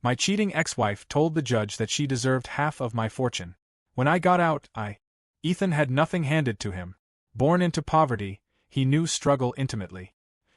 My cheating ex-wife told the judge that she deserved half of my fortune. When I got out, Ethan had nothing handed to him. Born into poverty, he knew struggle intimately.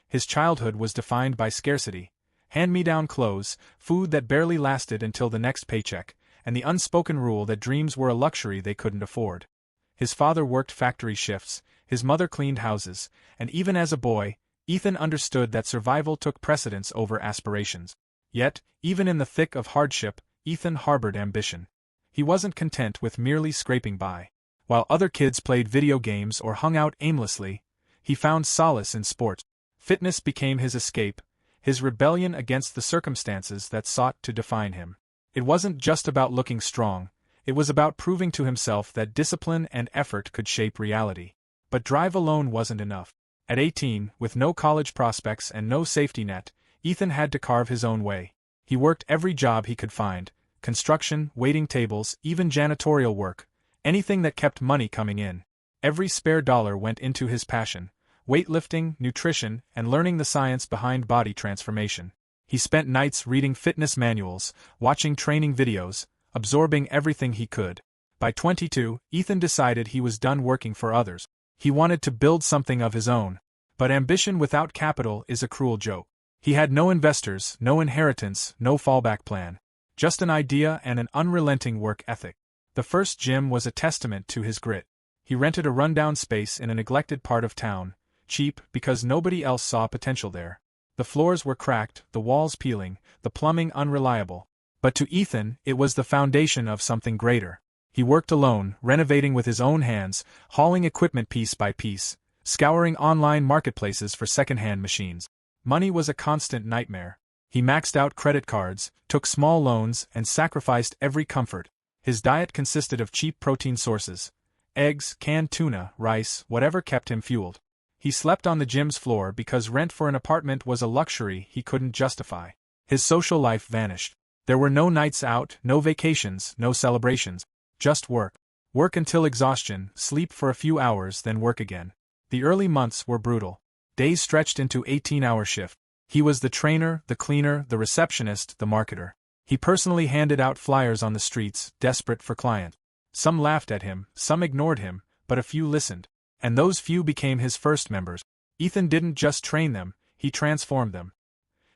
His childhood was defined by scarcity, hand-me-down clothes, food that barely lasted until the next paycheck, and the unspoken rule that dreams were a luxury they couldn't afford. His father worked factory shifts, his mother cleaned houses, and even as a boy, Ethan understood that survival took precedence over aspirations. Yet, even in the thick of hardship, Ethan harbored ambition. He wasn't content with merely scraping by. While other kids played video games or hung out aimlessly, he found solace in sport. Fitness became his escape, his rebellion against the circumstances that sought to define him. It wasn't just about looking strong, it was about proving to himself that discipline and effort could shape reality. But drive alone wasn't enough. At 18, with no college prospects and no safety net, Ethan had to carve his own way. He worked every job he could find: construction, waiting tables, even janitorial work, anything that kept money coming in. Every spare dollar went into his passion: weightlifting, nutrition, and learning the science behind body transformation. He spent nights reading fitness manuals, watching training videos, absorbing everything he could. By 22, Ethan decided he was done working for others. He wanted to build something of his own. But ambition without capital is a cruel joke. He had no investors, no inheritance, no fallback plan. Just an idea and an unrelenting work ethic. The first gym was a testament to his grit. He rented a rundown space in a neglected part of town, cheap because nobody else saw potential there. The floors were cracked, the walls peeling, the plumbing unreliable. But to Ethan, it was the foundation of something greater. He worked alone, renovating with his own hands, hauling equipment piece by piece, scouring online marketplaces for second-hand machines. Money was a constant nightmare. He maxed out credit cards, took small loans, and sacrificed every comfort. His diet consisted of cheap protein sources: eggs, canned tuna, rice, whatever kept him fueled. He slept on the gym's floor because rent for an apartment was a luxury he couldn't justify. His social life vanished. There were no nights out, no vacations, no celebrations. Just work. Work until exhaustion, sleep for a few hours, then work again. The early months were brutal. Days stretched into 18-hour shifts. He was the trainer, the cleaner, the receptionist, the marketer. He personally handed out flyers on the streets, desperate for clients. Some laughed at him, some ignored him, but a few listened. And those few became his first members. Ethan didn't just train them, he transformed them.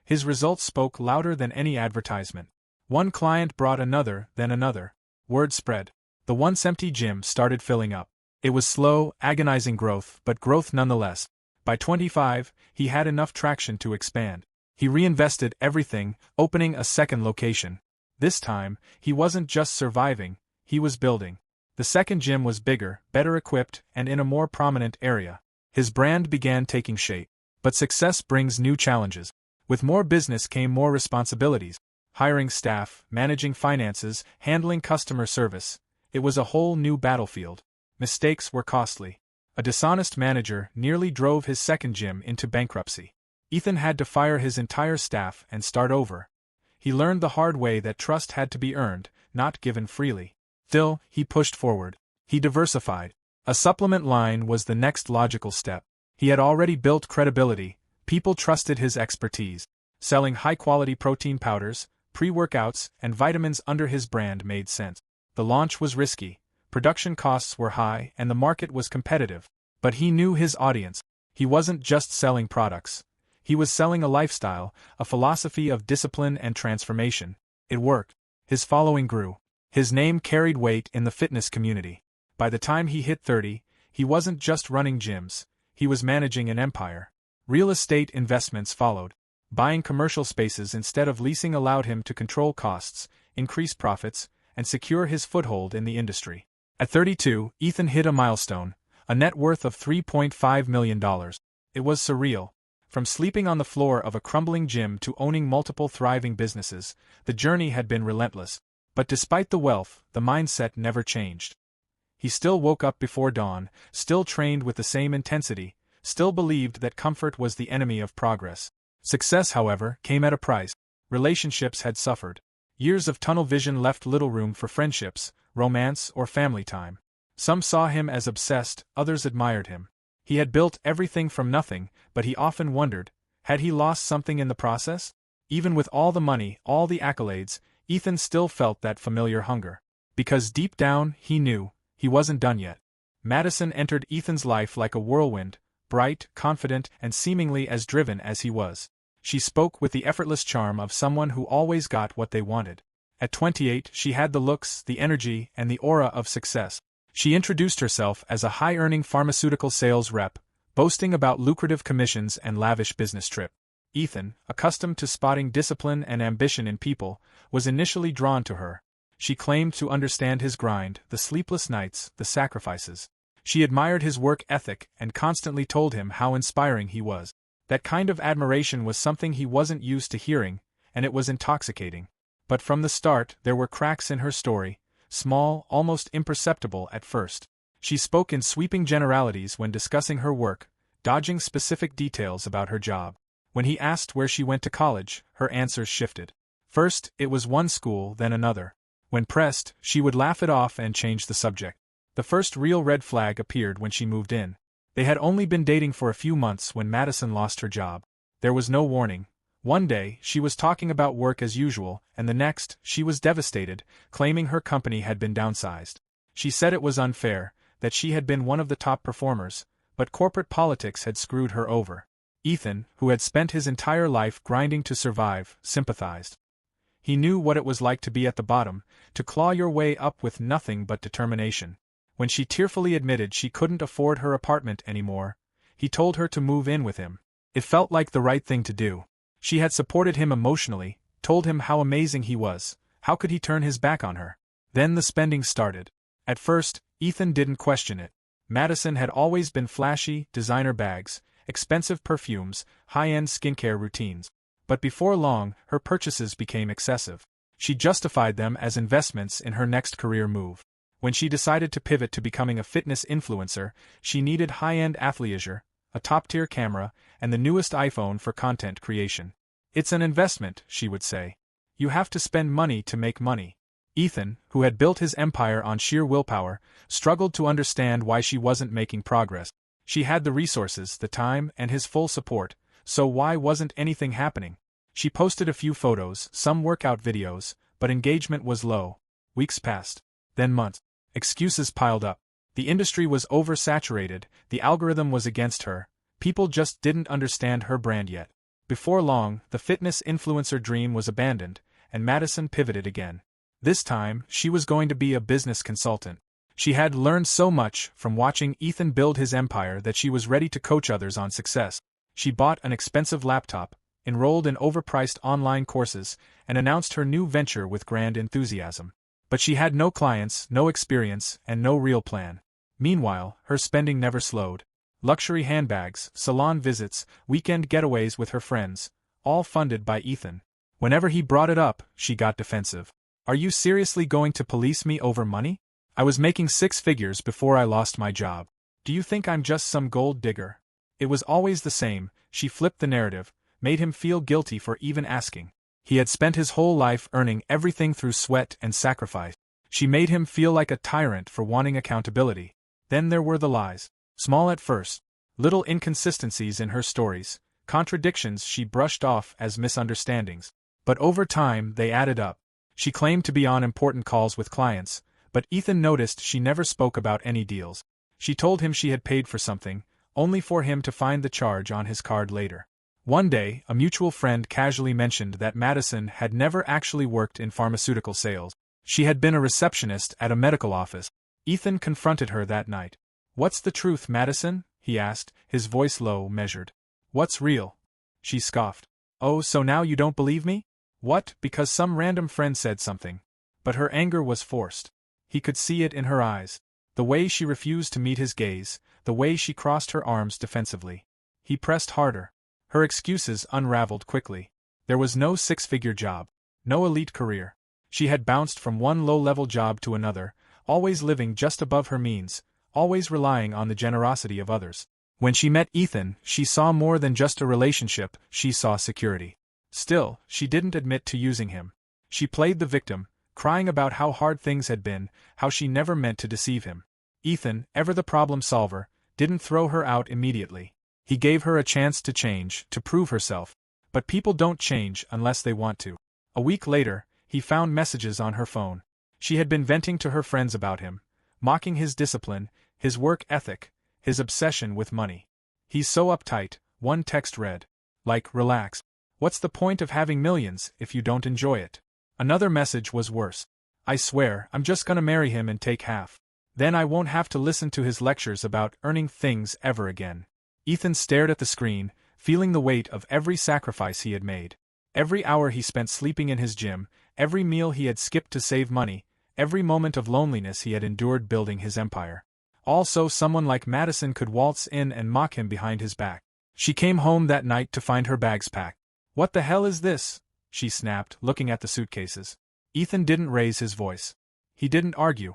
His results spoke louder than any advertisement. One client brought another, then another. Word spread. The once empty gym started filling up. It was slow, agonizing growth, but growth nonetheless. By 25, he had enough traction to expand. He reinvested everything, opening a second location. This time, he wasn't just surviving, he was building. The second gym was bigger, better equipped, and in a more prominent area. His brand began taking shape. But success brings new challenges. With more business came more responsibilities. Hiring staff, managing finances, handling customer service. It was a whole new battlefield. Mistakes were costly. A dishonest manager nearly drove his second gym into bankruptcy. Ethan had to fire his entire staff and start over. He learned the hard way that trust had to be earned, not given freely. Still, he pushed forward. He diversified. A supplement line was the next logical step. He had already built credibility. People trusted his expertise. Selling high-quality protein powders, pre-workouts, and vitamins under his brand made sense. The launch was risky, production costs were high, and the market was competitive. But he knew his audience. He wasn't just selling products. He was selling a lifestyle, a philosophy of discipline and transformation. It worked. His following grew. His name carried weight in the fitness community. By the time he hit 30, he wasn't just running gyms, he was managing an empire. Real estate investments followed. Buying commercial spaces instead of leasing allowed him to control costs, increase profits, and secure his foothold in the industry. At 32, Ethan hit a milestone, a net worth of $3.5 million. It was surreal. From sleeping on the floor of a crumbling gym to owning multiple thriving businesses, the journey had been relentless. But despite the wealth, the mindset never changed. He still woke up before dawn, still trained with the same intensity, still believed that comfort was the enemy of progress. Success, however, came at a price. Relationships had suffered. Years of tunnel vision left little room for friendships, romance, or family time. Some saw him as obsessed, others admired him. He had built everything from nothing, but he often wondered, had he lost something in the process? Even with all the money, all the accolades, Ethan still felt that familiar hunger. Because deep down, he knew, he wasn't done yet. Madison entered Ethan's life like a whirlwind, bright, confident, and seemingly as driven as he was. She spoke with the effortless charm of someone who always got what they wanted. At 28, she had the looks, the energy, and the aura of success. She introduced herself as a high-earning pharmaceutical sales rep, boasting about lucrative commissions and lavish business trips. Ethan, accustomed to spotting discipline and ambition in people, was initially drawn to her. She claimed to understand his grind, the sleepless nights, the sacrifices. She admired his work ethic and constantly told him how inspiring he was. That kind of admiration was something he wasn't used to hearing, and it was intoxicating. But from the start, there were cracks in her story, small, almost imperceptible at first. She spoke in sweeping generalities when discussing her work, dodging specific details about her job. When he asked where she went to college, her answers shifted. First, it was one school, then another. When pressed, she would laugh it off and change the subject. The first real red flag appeared when she moved in. They had only been dating for a few months when Madison lost her job. There was no warning. One day, she was talking about work as usual, and the next, she was devastated, claiming her company had been downsized. She said it was unfair, that she had been one of the top performers, but corporate politics had screwed her over. Ethan, who had spent his entire life grinding to survive, sympathized. He knew what it was like to be at the bottom, to claw your way up with nothing but determination. When she tearfully admitted she couldn't afford her apartment anymore, he told her to move in with him. It felt like the right thing to do. She had supported him emotionally, told him how amazing he was. How could he turn his back on her? Then the spending started. At first, Ethan didn't question it. Madison had always been flashy, designer bags, expensive perfumes, high-end skincare routines. But before long, her purchases became excessive. She justified them as investments in her next career move. When she decided to pivot to becoming a fitness influencer, she needed high-end athleisure, a top-tier camera, and the newest iPhone for content creation. It's an investment, she would say. You have to spend money to make money. Ethan, who had built his empire on sheer willpower, struggled to understand why she wasn't making progress. She had the resources, the time, and his full support, so why wasn't anything happening? She posted a few photos, some workout videos, but engagement was low. Weeks passed. Then months. Excuses piled up. The industry was oversaturated, the algorithm was against her, people just didn't understand her brand yet. Before long, the fitness influencer dream was abandoned, and Madison pivoted again. This time, she was going to be a business consultant. She had learned so much from watching Ethan build his empire that she was ready to coach others on success. She bought an expensive laptop, enrolled in overpriced online courses, and announced her new venture with grand enthusiasm. But she had no clients, no experience, and no real plan. Meanwhile, her spending never slowed. Luxury handbags, salon visits, weekend getaways with her friends, all funded by Ethan. Whenever he brought it up, she got defensive. Are you seriously going to police me over money? I was making 6 figures before I lost my job. Do you think I'm just some gold digger? It was always the same. She flipped the narrative, made him feel guilty for even asking. He had spent his whole life earning everything through sweat and sacrifice. She made him feel like a tyrant for wanting accountability. Then there were the lies. Small at first. Little inconsistencies in her stories, contradictions she brushed off as misunderstandings. But over time, they added up. She claimed to be on important calls with clients, but Ethan noticed she never spoke about any deals. She told him she had paid for something, only for him to find the charge on his card later. One day, a mutual friend casually mentioned that Madison had never actually worked in pharmaceutical sales. She had been a receptionist at a medical office. Ethan confronted her that night. "What's the truth, Madison?" he asked, his voice low, measured. "What's real?" She scoffed. "Oh, so now you don't believe me?" "What, because some random friend said something?" But her anger was forced. He could see it in her eyes. The way she refused to meet his gaze, the way she crossed her arms defensively. He pressed harder. Her excuses unraveled quickly. There was no 6-figure job. No elite career. She had bounced from one low-level job to another, always living just above her means, always relying on the generosity of others. When she met Ethan, she saw more than just a relationship, she saw security. Still, she didn't admit to using him. She played the victim, crying about how hard things had been, how she never meant to deceive him. Ethan, ever the problem solver, didn't throw her out immediately. He gave her a chance to change, to prove herself. But people don't change unless they want to. A week later, he found messages on her phone. She had been venting to her friends about him, mocking his discipline, his work ethic, his obsession with money. "He's so uptight," one text read. Like, relax. What's the point of having millions if you don't enjoy it? Another message was worse. "I swear, I'm just gonna marry him and take half. Then I won't have to listen to his lectures about earning things ever again." Ethan stared at the screen, feeling the weight of every sacrifice he had made. Every hour he spent sleeping in his gym, every meal he had skipped to save money, every moment of loneliness he had endured building his empire. All so someone like Madison could waltz in and mock him behind his back. She came home that night to find her bags packed. "What the hell is this?" she snapped, looking at the suitcases. Ethan didn't raise his voice. He didn't argue.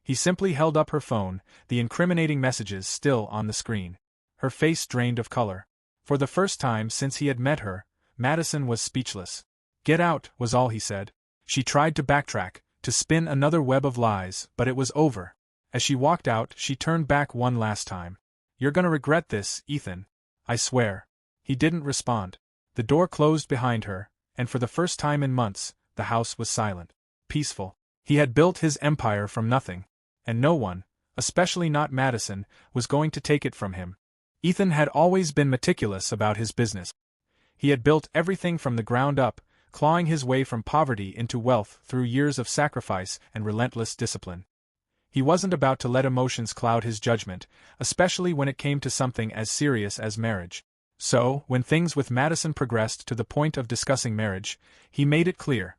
He simply held up her phone, the incriminating messages still on the screen. Her face drained of color. For the first time since he had met her, Madison was speechless. "Get out," was all he said. She tried to backtrack, to spin another web of lies, but it was over. As she walked out, she turned back one last time. "You're gonna regret this, Ethan. I swear." He didn't respond. The door closed behind her, and for the first time in months, the house was silent. Peaceful. He had built his empire from nothing. And no one, especially not Madison, was going to take it from him. Ethan had always been meticulous about his business. He had built everything from the ground up, clawing his way from poverty into wealth through years of sacrifice and relentless discipline. He wasn't about to let emotions cloud his judgment, especially when it came to something as serious as marriage. So, when things with Madison progressed to the point of discussing marriage, he made it clear.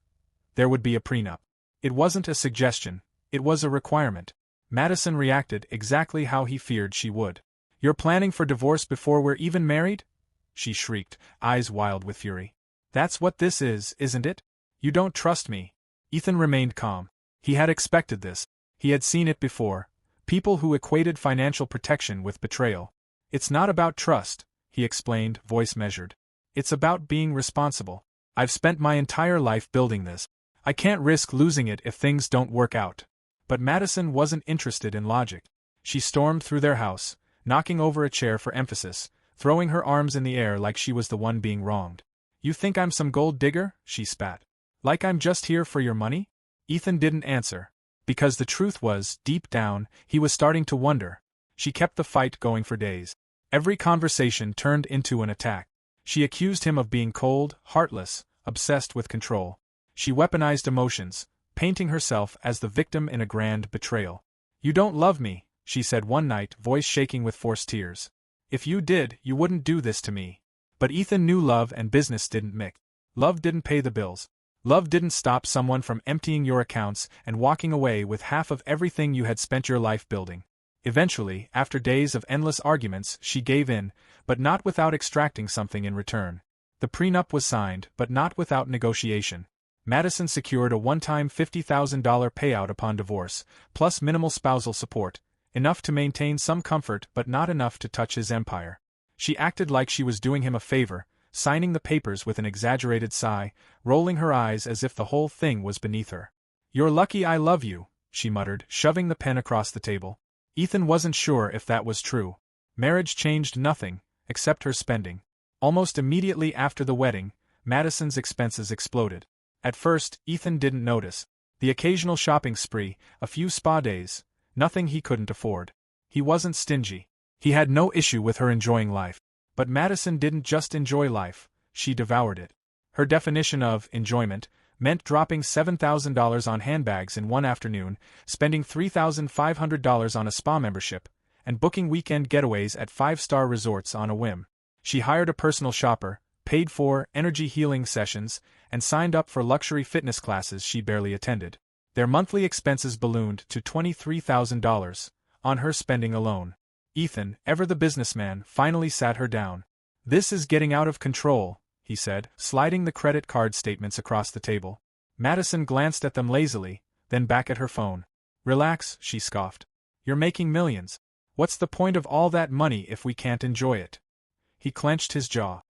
There would be a prenup. It wasn't a suggestion, it was a requirement. Madison reacted exactly how he feared she would. "You're planning for divorce before we're even married?" she shrieked, eyes wild with fury. "That's what this is, isn't it? You don't trust me." Ethan remained calm. He had expected this. He had seen it before. People who equated financial protection with betrayal. "It's not about trust," he explained, voice measured. "It's about being responsible. I've spent my entire life building this. I can't risk losing it if things don't work out." But Madison wasn't interested in logic. She stormed through their house, knocking over a chair for emphasis, throwing her arms in the air like she was the one being wronged. "You think I'm some gold digger?" she spat. "Like I'm just here for your money?" Ethan didn't answer. Because the truth was, deep down, he was starting to wonder. She kept the fight going for days. Every conversation turned into an attack. She accused him of being cold, heartless, obsessed with control. She weaponized emotions, painting herself as the victim in a grand betrayal. "You don't love me," she said one night, voice shaking with forced tears. "If you did, you wouldn't do this to me." But Ethan knew love and business didn't mix. Love didn't pay the bills. Love didn't stop someone from emptying your accounts and walking away with half of everything you had spent your life building. Eventually, after days of endless arguments, she gave in, but not without extracting something in return. The prenup was signed, but not without negotiation. Madison secured a one-time $50,000 payout upon divorce, plus minimal spousal support, enough to maintain some comfort but not enough to touch his empire. She acted like she was doing him a favor, signing the papers with an exaggerated sigh, rolling her eyes as if the whole thing was beneath her. "You're lucky I love you," she muttered, shoving the pen across the table. Ethan wasn't sure if that was true. Marriage changed nothing, except her spending. Almost immediately after the wedding, Madison's expenses exploded. At first, Ethan didn't notice. The occasional shopping spree, a few spa days, nothing he couldn't afford. He wasn't stingy. He had no issue with her enjoying life. But Madison didn't just enjoy life, she devoured it. Her definition of enjoyment meant dropping $7,000 on handbags in one afternoon, spending $3,500 on a spa membership, and booking weekend getaways at five-star resorts on a whim. She hired a personal shopper, paid for energy healing sessions, and signed up for luxury fitness classes she barely attended. Their monthly expenses ballooned to $23,000 on her spending alone. Ethan, ever the businessman, finally sat her down. "This is getting out of control," he said, sliding the credit card statements across the table. Madison glanced at them lazily, then back at her phone. "Relax," she scoffed. "You're making millions. What's the point of all that money if we can't enjoy it?" He clenched his jaw.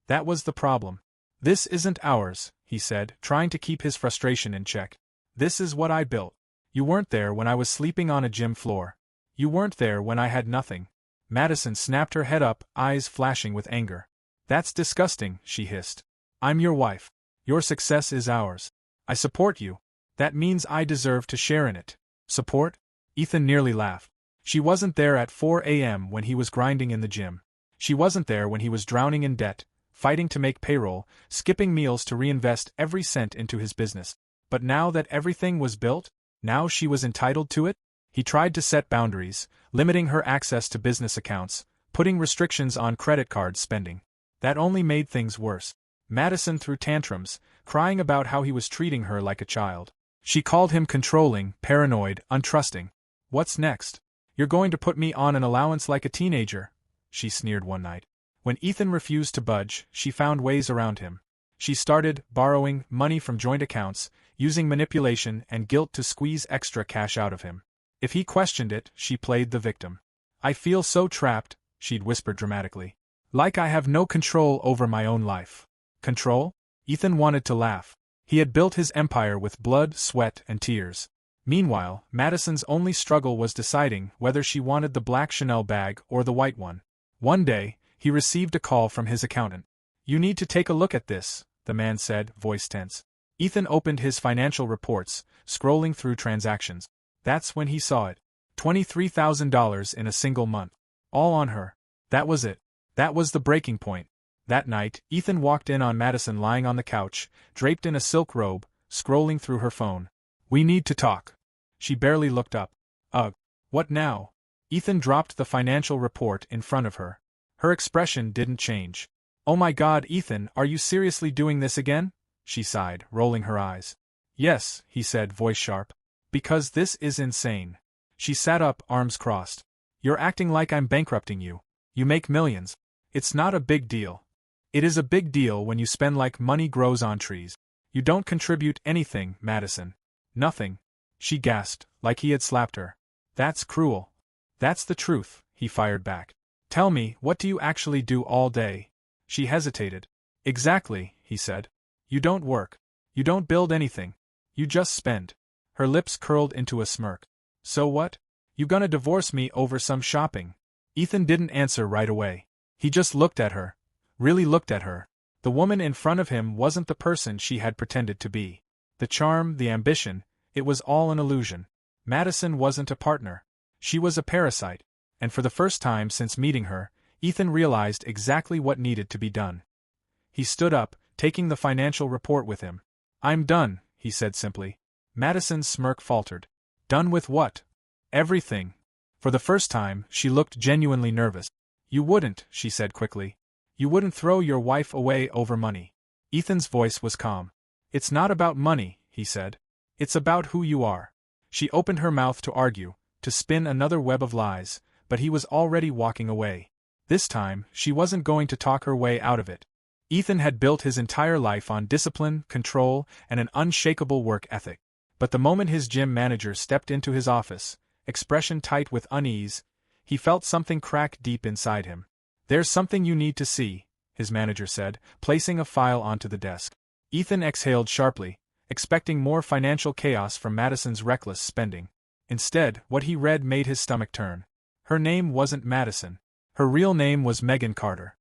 That was the problem. "This isn't ours," he said, trying to keep his frustration in check. "This is what I built. You weren't there when I was sleeping on a gym floor. You weren't there when I had nothing." Madison snapped her head up, eyes flashing with anger. That's disgusting, she hissed. I'm your wife. Your success is ours. I support you. That means I deserve to share in it. Support? Ethan nearly laughed. She wasn't there at 4 a.m. when he was grinding in the gym. She wasn't there when he was drowning in debt, fighting to make payroll, skipping meals to reinvest every cent into his business. But now that everything was built, now she was entitled to it? He tried to set boundaries, limiting her access to business accounts, putting restrictions on credit card spending. That only made things worse. Madison threw tantrums, crying about how he was treating her like a child. She called him controlling, paranoid, untrusting. What's next? You're going to put me on an allowance like a teenager, she sneered one night. When Ethan refused to budge, she found ways around him. She started borrowing money from joint accounts, using manipulation and guilt to squeeze extra cash out of him. If he questioned it, she played the victim. I feel so trapped, she'd whisper dramatically. Like I have no control over my own life. Control? Ethan wanted to laugh. He had built his empire with blood, sweat, and tears. Meanwhile, Madison's only struggle was deciding whether she wanted the black Chanel bag or the white one. One day, he received a call from his accountant. You need to take a look at this, the man said, voice tense. Ethan opened his financial reports, scrolling through transactions. That's when he saw it. $23,000 in a single month. All on her. That was it. That was the breaking point. That night, Ethan walked in on Madison lying on the couch, draped in a silk robe, scrolling through her phone. We need to talk. She barely looked up. Ugh. What now? Ethan dropped the financial report in front of her. Her expression didn't change. Oh my God, Ethan, are you seriously doing this again? She sighed, rolling her eyes. Yes, he said, voice sharp. Because this is insane. She sat up, arms crossed. You're acting like I'm bankrupting you. You make millions. It's not a big deal. It is a big deal when you spend like money grows on trees. You don't contribute anything, Madison. Nothing. She gasped, like he had slapped her. That's cruel. That's the truth, he fired back. Tell me, what do you actually do all day? She hesitated. Exactly, he said. You don't work. You don't build anything. You just spend. Her lips curled into a smirk. So what? You gonna divorce me over some shopping? Ethan didn't answer right away. He just looked at her. Really looked at her. The woman in front of him wasn't the person she had pretended to be. The charm, the ambition, it was all an illusion. Madison wasn't a partner. She was a parasite. And for the first time since meeting her, Ethan realized exactly what needed to be done. He stood up, taking the financial report with him. I'm done, he said simply. Madison's smirk faltered. Done with what? Everything. For the first time, she looked genuinely nervous. You wouldn't, she said quickly. You wouldn't throw your wife away over money. Ethan's voice was calm. It's not about money, he said. It's about who you are. She opened her mouth to argue, to spin another web of lies, but he was already walking away. This time, she wasn't going to talk her way out of it. Ethan had built his entire life on discipline, control, and an unshakable work ethic. But the moment his gym manager stepped into his office, expression tight with unease, he felt something crack deep inside him. There's something you need to see, his manager said, placing a file onto the desk. Ethan exhaled sharply, expecting more financial chaos from Madison's reckless spending. Instead, what he read made his stomach turn. Her name wasn't Madison. Her real name was Megan Carter.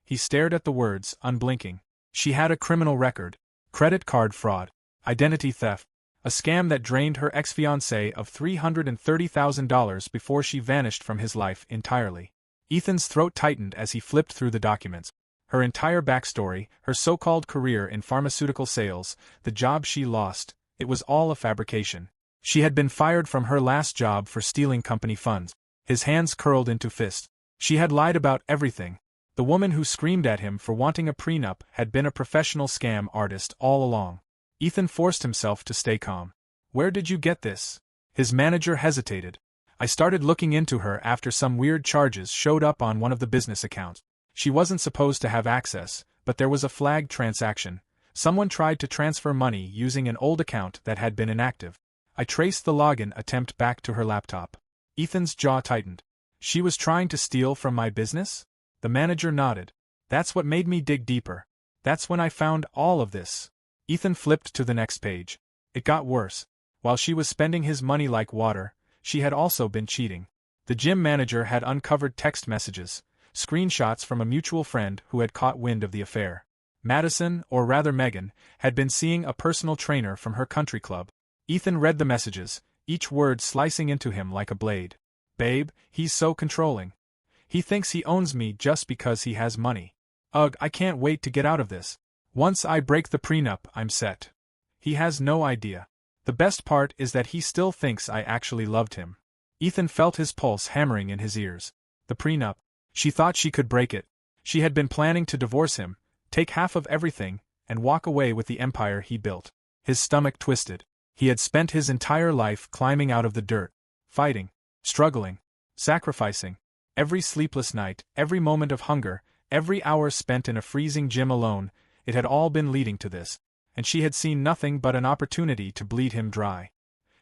He stared at the words, unblinking. She had a criminal record. Credit card fraud. Identity theft. A scam that drained her ex-fiancé of $330,000 before she vanished from his life entirely. Ethan's throat tightened as he flipped through the documents. Her entire backstory, her so-called career in pharmaceutical sales, the job she lost, it was all a fabrication. She had been fired from her last job for stealing company funds. His hands curled into fists. She had lied about everything. The woman who screamed at him for wanting a prenup had been a professional scam artist all along. Ethan forced himself to stay calm. Where did you get this? His manager hesitated. I started looking into her after some weird charges showed up on one of the business accounts. She wasn't supposed to have access, but there was a flagged transaction. Someone tried to transfer money using an old account that had been inactive. I traced the login attempt back to her laptop. Ethan's jaw tightened. She was trying to steal from my business? The manager nodded. That's what made me dig deeper. That's when I found all of this. Ethan flipped to the next page. It got worse. While she was spending his money like water, she had also been cheating. The gym manager had uncovered text messages, screenshots from a mutual friend who had caught wind of the affair. Madison, or rather Megan, had been seeing a personal trainer from her country club. Ethan read the messages, each word slicing into him like a blade. Babe, he's so controlling. He thinks he owns me just because he has money. Ugh, I can't wait to get out of this. Once I break the prenup, I'm set. He has no idea. The best part is that he still thinks I actually loved him. Ethan felt his pulse hammering in his ears. The prenup. She thought she could break it. She had been planning to divorce him, take half of everything, and walk away with the empire he built. His stomach twisted. He had spent his entire life climbing out of the dirt, fighting, struggling, sacrificing. Every sleepless night, every moment of hunger, every hour spent in a freezing gym alone, it had all been leading to this, and she had seen nothing but an opportunity to bleed him dry.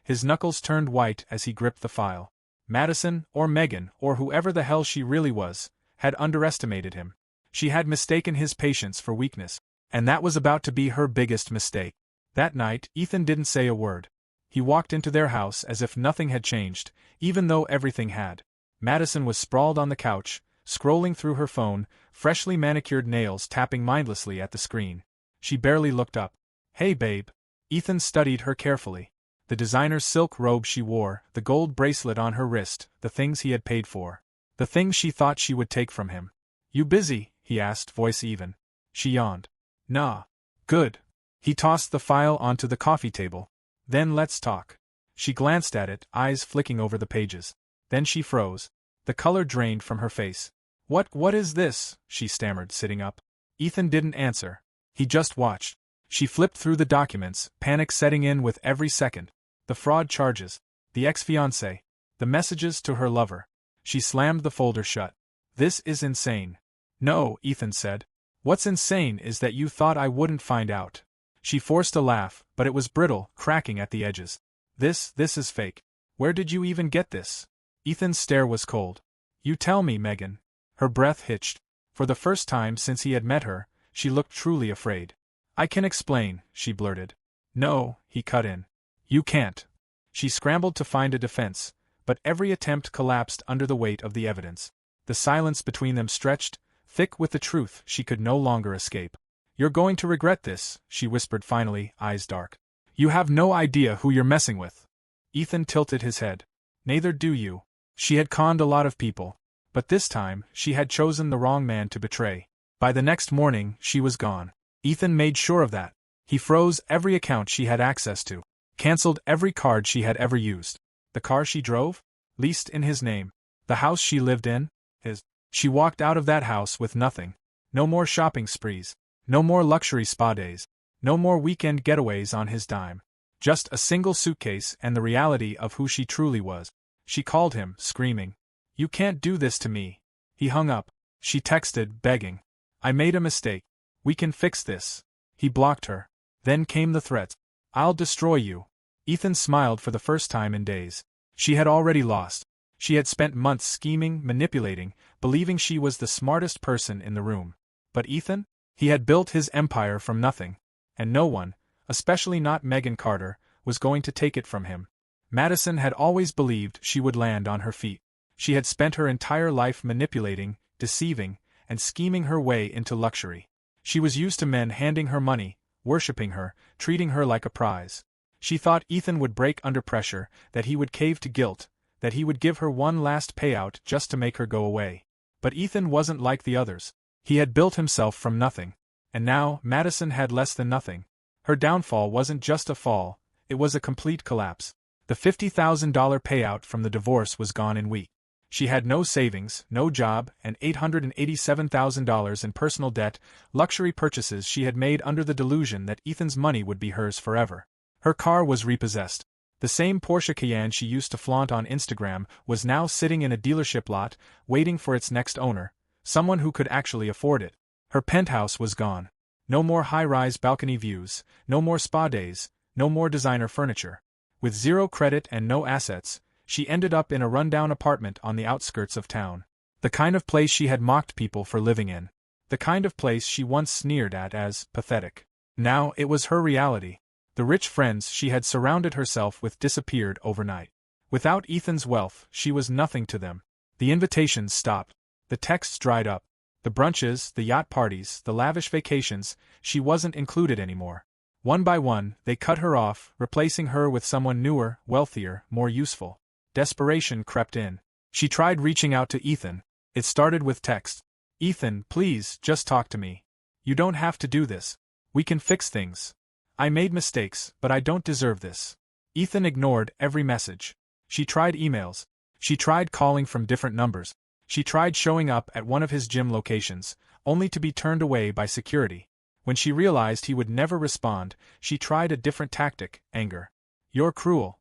His knuckles turned white as he gripped the file. Madison, or Megan, or whoever the hell she really was, had underestimated him. She had mistaken his patience for weakness, and that was about to be her biggest mistake. That night, Ethan didn't say a word. He walked into their house as if nothing had changed, even though everything had. Madison was sprawled on the couch, scrolling through her phone, freshly manicured nails tapping mindlessly at the screen. She barely looked up. Hey babe. Ethan studied her carefully. The designer silk robe she wore, the gold bracelet on her wrist, the things he had paid for. The things she thought she would take from him. You busy? He asked, voice even. She yawned. Nah. Good. He tossed the file onto the coffee table. Then let's talk. She glanced at it, eyes flicking over the pages. Then she froze. The color drained from her face. What is this? She stammered, sitting up. Ethan didn't answer. He just watched. She flipped through the documents, panic setting in with every second. The fraud charges. The ex-fiancé. The messages to her lover. She slammed the folder shut. This is insane. No, Ethan said. What's insane is that you thought I wouldn't find out. She forced a laugh, but it was brittle, cracking at the edges. This is fake. Where did you even get this? Ethan's stare was cold. You tell me, Megan. Her breath hitched. For the first time since he had met her, she looked truly afraid. I can explain, she blurted. No, he cut in. You can't. She scrambled to find a defense, but every attempt collapsed under the weight of the evidence. The silence between them stretched, thick with the truth she could no longer escape. You're going to regret this, she whispered finally, eyes dark. You have no idea who you're messing with. Ethan tilted his head. Neither do you. She had conned a lot of people, but this time she had chosen the wrong man to betray. By the next morning, she was gone. Ethan made sure of that. He froze every account she had access to, cancelled every card she had ever used. The car she drove? Leased in his name. The house she lived in? His. She walked out of that house with nothing. No more shopping sprees. No more luxury spa days. No more weekend getaways on his dime. Just a single suitcase and the reality of who she truly was. She called him, screaming. You can't do this to me. He hung up. She texted, begging. I made a mistake. We can fix this. He blocked her. Then came the threats. I'll destroy you. Ethan smiled for the first time in days. She had already lost. She had spent months scheming, manipulating, believing she was the smartest person in the room. But Ethan? He had built his empire from nothing. And no one, especially not Megan Carter, was going to take it from him. Madison had always believed she would land on her feet. She had spent her entire life manipulating, deceiving, and scheming her way into luxury. She was used to men handing her money, worshipping her, treating her like a prize. She thought Ethan would break under pressure, that he would cave to guilt, that he would give her one last payout just to make her go away. But Ethan wasn't like the others. He had built himself from nothing. And now, Madison had less than nothing. Her downfall wasn't just a fall, it was a complete collapse. The $50,000 payout from the divorce was gone in weeks. She had no savings, no job, and $887,000 in personal debt, luxury purchases she had made under the delusion that Ethan's money would be hers forever. Her car was repossessed. The same Porsche Cayenne she used to flaunt on Instagram was now sitting in a dealership lot, waiting for its next owner, someone who could actually afford it. Her penthouse was gone. No more high-rise balcony views, no more spa days, no more designer furniture. With zero credit and no assets, she ended up in a rundown apartment on the outskirts of town. The kind of place she had mocked people for living in. The kind of place she once sneered at as pathetic. Now it was her reality. The rich friends she had surrounded herself with disappeared overnight. Without Ethan's wealth, she was nothing to them. The invitations stopped. The texts dried up. The brunches, the yacht parties, the lavish vacations, she wasn't included anymore. One by one, they cut her off, replacing her with someone newer, wealthier, more useful. Desperation crept in. She tried reaching out to Ethan. It started with text. "Ethan, please, just talk to me. You don't have to do this. We can fix things. I made mistakes, but I don't deserve this." Ethan ignored every message. She tried emails. She tried calling from different numbers. She tried showing up at one of his gym locations, only to be turned away by security. When she realized he would never respond, she tried a different tactic: anger. "You're cruel.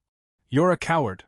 You're a coward.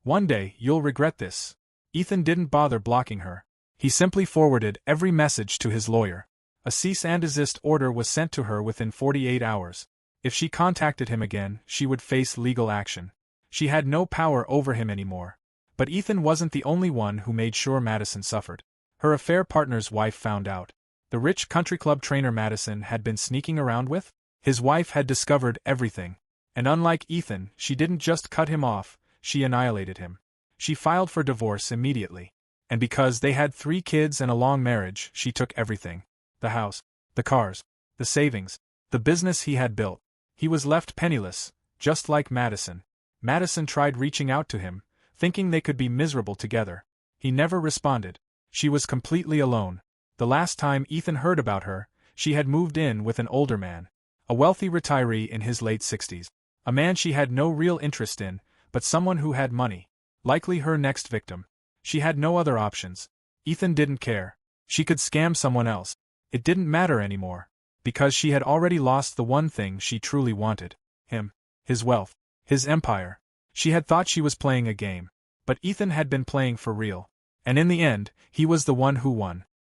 One day, you'll regret this." Ethan didn't bother blocking her. He simply forwarded every message to his lawyer. A cease and desist order was sent to her within 48 hours. If she contacted him again, she would face legal action. She had no power over him anymore. But Ethan wasn't the only one who made sure Madison suffered. Her affair partner's wife found out. The rich country club trainer Madison had been sneaking around with? His wife had discovered everything. And unlike Ethan, she didn't just cut him off, she annihilated him. She filed for divorce immediately. And because they had 3 kids and a long marriage, she took everything. The house, the cars, the savings, the business he had built. He was left penniless, just like Madison. Madison tried reaching out to him, thinking they could be miserable together. He never responded. She was completely alone. The last time Ethan heard about her, she had moved in with an older man. A wealthy retiree in his late 60s. A man she had no real interest in, but someone who had money. Likely her next victim. She had no other options. Ethan didn't care. She could scam someone else. It didn't matter anymore. Because she had already lost the one thing she truly wanted. Him. His wealth. His empire. She had thought she was playing a game. But Ethan had been playing for real. And in the end, he was the one who won.